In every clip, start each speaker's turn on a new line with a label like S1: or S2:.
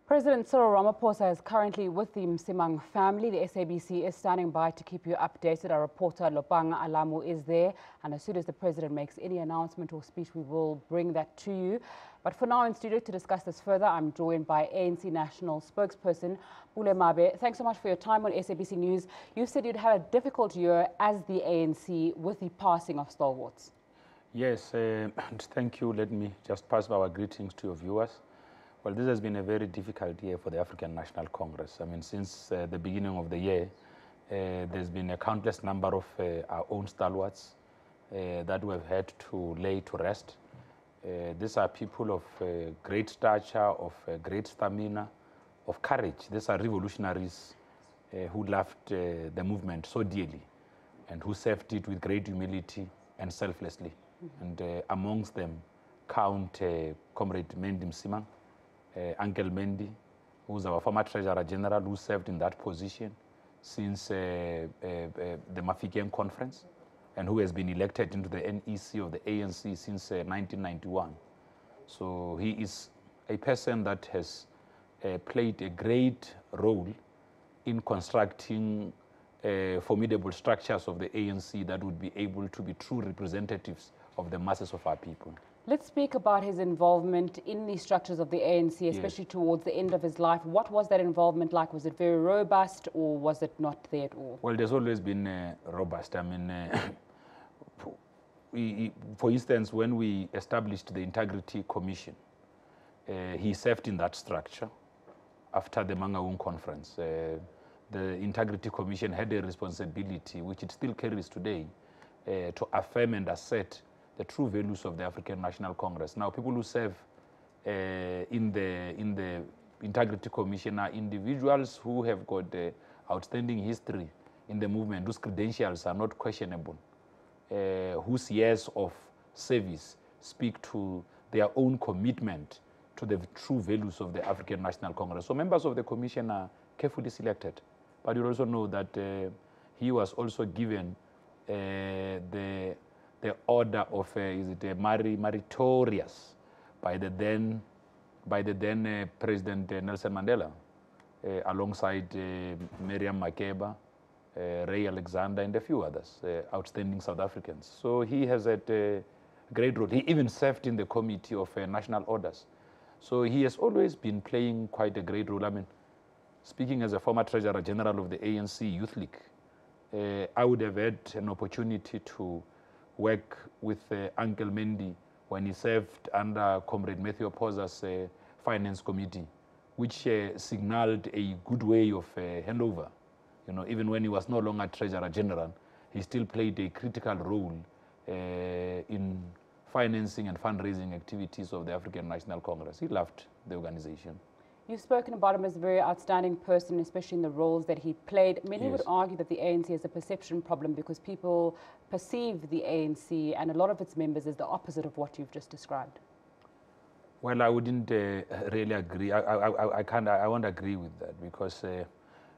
S1: President Cyril Ramaphosa is currently with the Msimang family. The SABC is standing by to keep you updated. Our reporter Lopang Alamu is there, and as soon as the president makes any announcement or speech, we will bring that to you. But for now, in studio to discuss this further, I'm joined by ANC National Spokesperson Pule Mabe. Thanks so much for your time on SABC News. You said you'd had a difficult year as the ANC with the passing of stalwarts.
S2: Yes, thank you. Let me just pass our greetings to your viewers. Well, this has been a very difficult year for the African National Congress. I mean, since the beginning of the year, there's been a countless number of our own stalwarts that we've had to lay to rest. These are people of great stature, of great stamina, of courage. These are revolutionaries who loved the movement so dearly and who served it with great humility and selflessly. And amongst them count Comrade Mendi Msimang, Uncle Mendi, who's our former Treasurer General, who served in that position since the Mafikeng Conference and who has been elected into the NEC of the ANC since 1991. So he is a person that has played a great role in constructing formidable structures of the ANC that would be able to be true representatives of the masses of our people.
S1: Let's speak about his involvement in the structures of the ANC, especially towards the end of his life. What was that involvement like? Was it very robust or was it not there at all?
S2: Well, there's always been robust. I mean, for instance, when we established the Integrity Commission, he served in that structure after the Mangaung Conference. The Integrity Commission had a responsibility, which it still carries today, to affirm and assert the true values of the African National Congress. Now, people who serve in the Integrity Commission are individuals who have got outstanding history in the movement, whose credentials are not questionable, whose years of service speak to their own commitment to the true values of the African National Congress. So members of the commission are carefully selected. But you also know that he was also given the order of meritorious by the then President Nelson Mandela, alongside Miriam Makeba, Ray Alexander, and a few others, outstanding South Africans. So he has had a great role. He even served in the Committee of National Orders. So he has always been playing quite a great role. I mean, speaking as a former Treasurer General of the ANC Youth League, I would have had an opportunity to work with Uncle Mendi when he served under Comrade Matthew Oposa's Finance Committee, which signaled a good way of handover. You know, even when he was no longer Treasurer General, he still played a critical role in financing and fundraising activities of the African National Congress. He loved the organization.
S1: You've spoken about him as a very outstanding person, especially in the roles that he played. Many would argue that the ANC is a perception problem because people perceive the ANC and a lot of its members as the opposite of what you've just described.
S2: Well, I wouldn't really agree. I won't agree with that because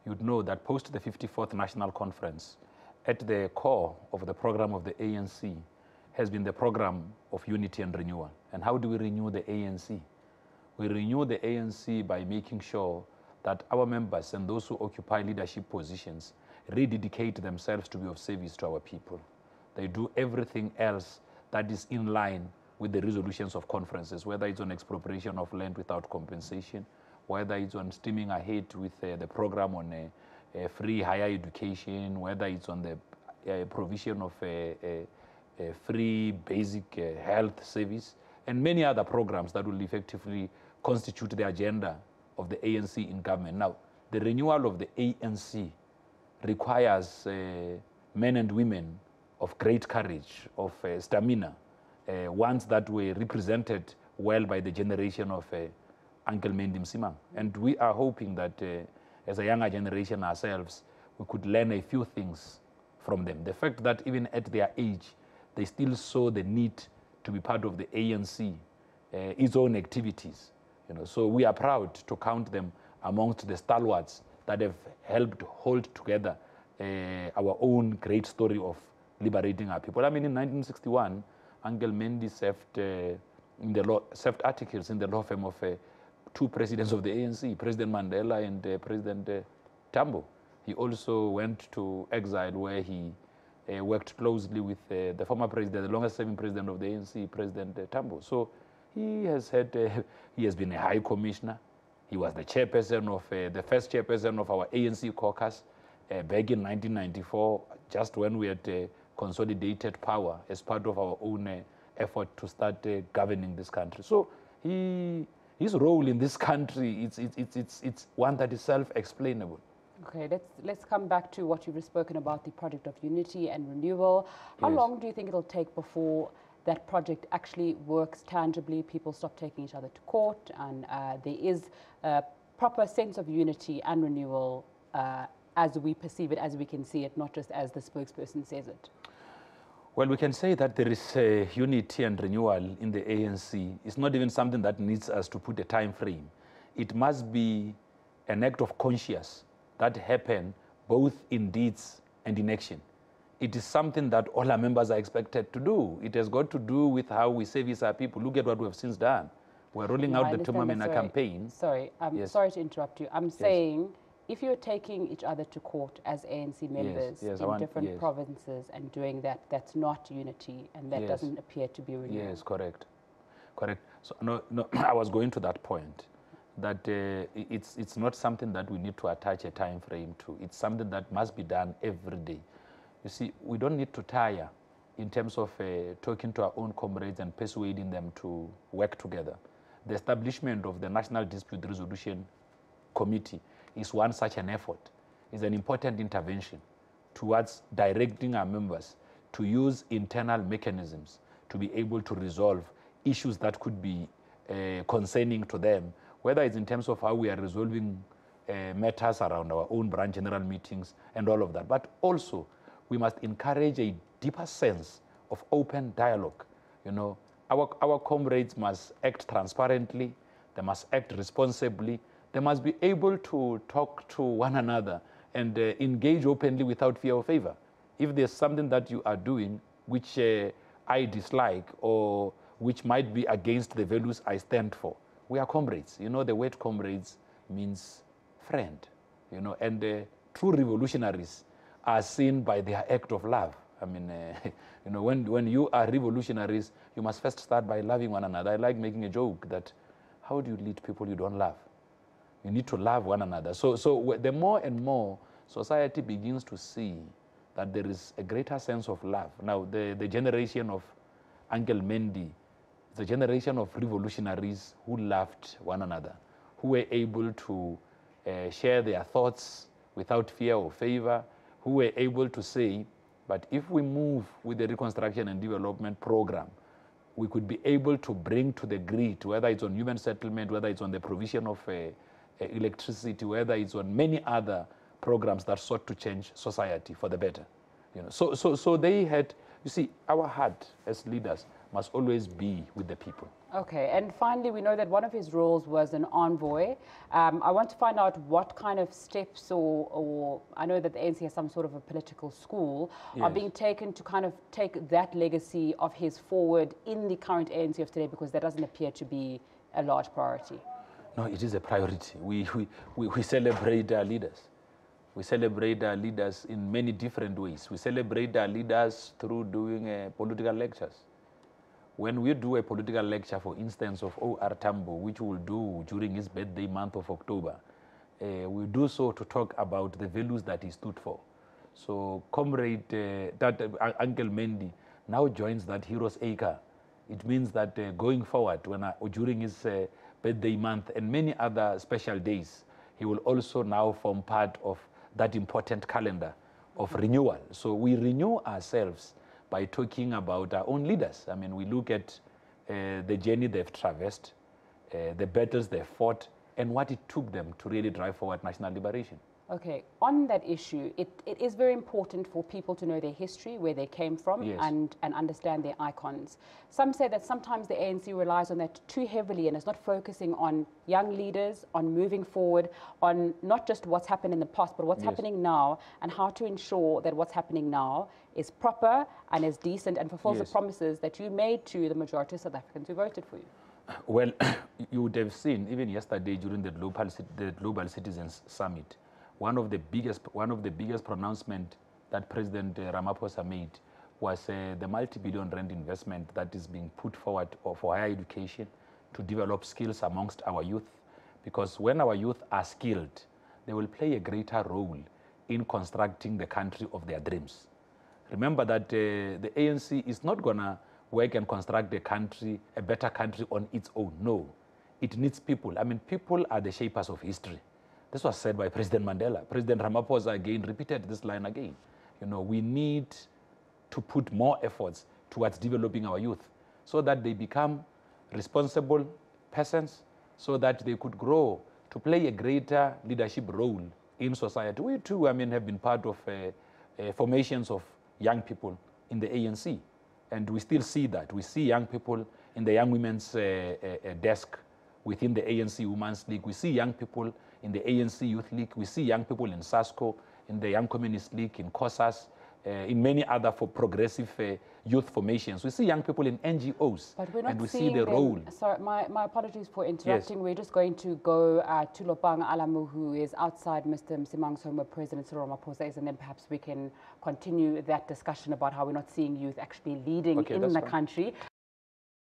S2: you'd know that post the 54th National Conference, at the core of the program of the ANC has been the program of unity and renewal. And how do we renew the ANC? We renew the ANC by making sure that our members and those who occupy leadership positions rededicate themselves to be of service to our people. They do everything else that is in line with the resolutions of conferences, whether it's on expropriation of land without compensation, whether it's on steaming ahead with the program on free higher education, whether it's on the provision of free basic health service, and many other programs that will effectively constitute the agenda of the ANC in government. Now, the renewal of the ANC requires men and women of great courage, of stamina, ones that were represented well by the generation of Uncle Mendi Msimang. And we are hoping that as a younger generation ourselves, we could learn a few things from them. The fact that even at their age, they still saw the need to be part of the ANC, its own activities. You know, so we are proud to count them amongst the stalwarts that have helped hold together our own great story of liberating our people. I mean, in 1961, Uncle Mendis served articles in the law firm of two presidents of the ANC, President Mandela and President Tambo. He also went to exile where he worked closely with the former president, the longest-serving president of the ANC, President Tambo. So he has been a high commissioner. He was the chairperson of the first chairperson of our ANC caucus back in 1994, just when we had consolidated power as part of our own effort to start governing this country. So his role in this country, it's one that is self-explainable.
S1: Okay, let's come back to what you've spoken about, the project of unity and renewal. How long do you think it'll take before that project actually works tangibly, people stop taking each other to court, and there is a proper sense of unity and renewal as we perceive it, as we can see it, not just as the spokesperson says it?
S2: Well, we can say that there is unity and renewal in the ANC. It's not even something that needs us to put a time frame. It must be an act of conscience that happen both in deeds and in action. It is something that all our members are expected to do. It has got to do with how we service our people. Look at what we have since done. We're rolling out the Tumamena campaign.
S1: Sorry, sorry to interrupt you. I'm saying, if you're taking each other to court as ANC members in different provinces and doing that, that's not unity, and that doesn't appear to be renewal.
S2: Yes, correct. So no, I was going to that point, that it's not something that we need to attach a time frame to. It's something that must be done every day. You see, we don't need to tire in terms of talking to our own comrades and persuading them to work together. The establishment of the National Dispute Resolution Committee is one such an effort. It's an important intervention towards directing our members to use internal mechanisms to be able to resolve issues that could be concerning to them, whether it's in terms of how we are resolving matters around our own branch general meetings and all of that. But also, we must encourage a deeper sense of open dialogue. You know, our comrades must act transparently, they must act responsibly, they must be able to talk to one another and engage openly without fear or favor. If there's something that you are doing which I dislike or which might be against the values I stand for, we are comrades. You know, the word comrades means friend, you know, and true revolutionaries are seen by their act of love. I mean, you know, when you are revolutionaries, you must first start by loving one another. I like making a joke that, how do you lead people you don't love? You need to love one another. So the more and more society begins to see that there is a greater sense of love. Now, the generation of Uncle Mendi, the generation of revolutionaries who loved one another, who were able to share their thoughts without fear or favor, who were able to say, but if we move with the reconstruction and development program, we could be able to bring to the grid, whether it's on human settlement, whether it's on the provision of electricity, whether it's on many other programs that sought to change society for the better. You know, so they had, you see, our heart as leaders must always be with the people.
S1: Okay, and finally, we know that one of his roles was an envoy. I want to find out what kind of steps or I know that the ANC has some sort of a political school, are being taken to kind of take that legacy of his forward in the current ANC of today, because that doesn't appear to be a large priority.
S2: No, it is a priority. We celebrate our leaders. We celebrate our leaders in many different ways. We celebrate our leaders through doing political lectures. When we do a political lecture, for instance, of O.R. Tambo, which we'll do during his birthday month of October, we do so to talk about the values that he stood for. So comrade, Uncle Mendi now joins that Heroes Acre. It means that going forward, during his birthday month and many other special days, he will also now form part of that important calendar of renewal. So we renew ourselves by talking about our own leaders. I mean, we look at the journey they've traversed, the battles they've fought, and what it took them to really drive forward national liberation.
S1: Okay, on that issue, it is very important for people to know their history, where they came from, and understand their icons. Some say that sometimes the ANC relies on that too heavily and is not focusing on young leaders, on moving forward, on not just what's happened in the past, but what's happening now, and how to ensure that what's happening now is proper and is decent and fulfills the promises that you made to the majority of South Africans who voted for you.
S2: Well, you would have seen even yesterday during the Global Citizens Summit, one of the biggest pronouncements that President Ramaphosa made was the multi-billion rand investment that is being put forward for higher education to develop skills amongst our youth. Because when our youth are skilled, they will play a greater role in constructing the country of their dreams. Remember that the ANC is not going to work and construct a country, a better country on its own. No, it needs people. I mean, people are the shapers of history. This was said by President Mandela. President Ramaphosa again repeated this line again. You know, we need to put more efforts towards developing our youth so that they become responsible persons, so that they could grow to play a greater leadership role in society. We too, I mean, have been part of formations of young people in the ANC. And we still see that. We see young people in the Young Women's desk within the ANC Women's League. We see young people in the ANC Youth League. We see young people in SASCO, in the Young Communist League, in COSAS, in many other progressive youth formations. We see young people in NGOs,
S1: but we're not
S2: and we see the
S1: them.
S2: role.
S1: Sorry, my apologies for interrupting.
S2: Yes.
S1: We're just going to go to Lopang Alamu, who is outside Mr. Msimang's home where President Cyril Ramaphosa is, and then perhaps we can continue that discussion about how we're not seeing youth actually leading in the country.